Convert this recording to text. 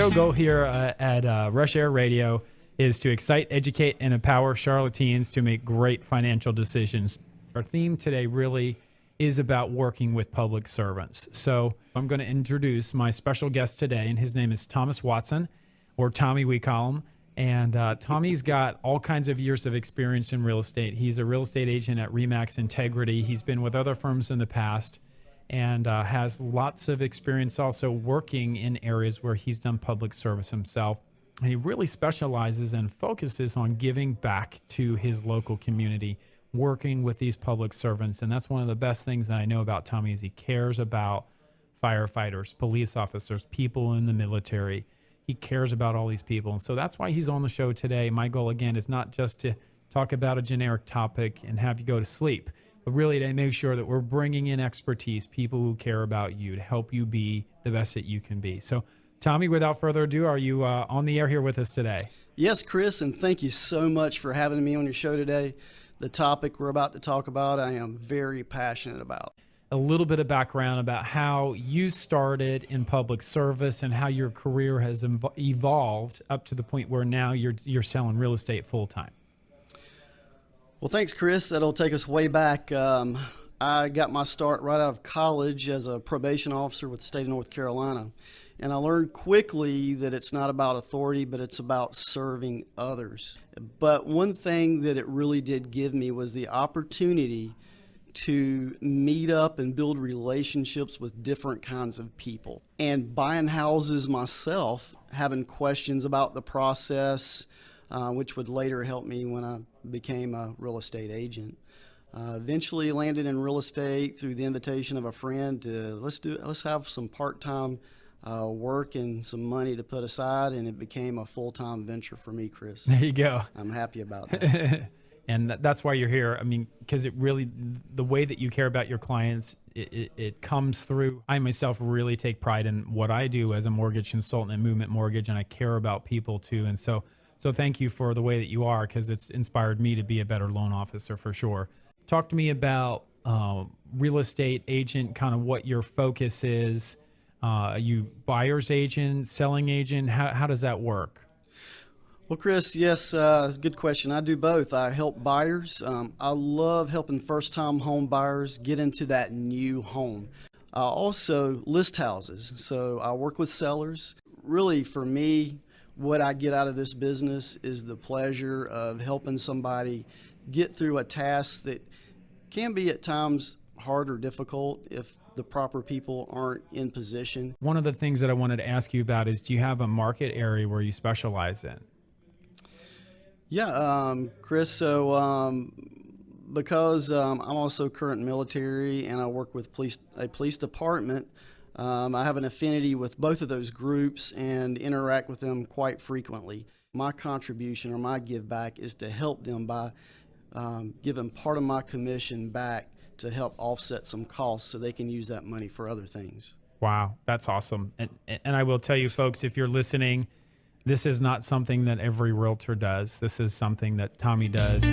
real goal here at Rush Air Radio is to excite, educate, and empower Charlotteans to make great financial decisions. Our theme today really is about working with public servants. So I'm going to introduce my special guest today, and his name is Thomas Watson, or Tommy we call him. And Tommy's got all kinds of years of experience in real estate. He's a real estate agent at RE/MAX Integrity. He's been with other firms in the past and has lots of experience also working in areas where he's done public service himself. And he really specializes and focuses on giving back to his local community, working with these public servants. And that's one of the best things that I know about Tommy is he cares about firefighters, police officers, people in the military. He cares about all these people. And so that's why he's on the show today. My goal, again, is not just to talk about a generic topic and have you go to sleep, but really to make sure that we're bringing in expertise, people who care about you to help you be the best that you can be. So, Tommy, without further ado, are you on the air here with us today? Yes, Chris, and thank you so much for having me on your show today. The topic we're about to talk about, I am very passionate about. A little bit of background about how you started in public service and how your career has evolved up to the point where now you're selling real estate full time. Well, thanks, Chris. That'll take us way back. I got my start right out of college as a probation officer with the state of North Carolina. And I learned quickly that it's not about authority, but it's about serving others. But one thing that it really did give me was the opportunity to meet up and build relationships with different kinds of people. And buying houses myself, having questions about the process, which would later help me when I became a real estate agent. Eventually landed in real estate through the invitation of a friend to let's have some part-time work and some money to put aside, and it became a full-time venture for me, Chris. There you go. I'm happy about that. And that's why you're here. I mean, because it really, the way that you care about your clients, it comes through. I myself really take pride in what I do as a mortgage consultant at Movement Mortgage, and I care about people too. And so thank you for the way that you are, because it's inspired me to be a better loan officer for sure. Talk to me about real estate agent, kind of what your focus is. Are you buyer's agent, selling agent? How does that work? Well, Chris, yes, it's a good question. I do both. I help buyers. I love helping first-time home buyers get into that new home. I also list houses, so I work with sellers. Really, for me, what I get out of this business is the pleasure of helping somebody get through a task that can be at times hard or difficult if the proper people aren't in position. One of the things that I wanted to ask you about is, do you have a market area where you specialize in? Yeah, Chris, so because I'm also current military and I work with a police department, I have an affinity with both of those groups and interact with them quite frequently. My contribution or my give back is to help them by giving part of my commission back to help offset some costs so they can use that money for other things. Wow, that's awesome. And I will tell you folks, if you're listening, this is not something that every realtor does. This is something that Tommy does.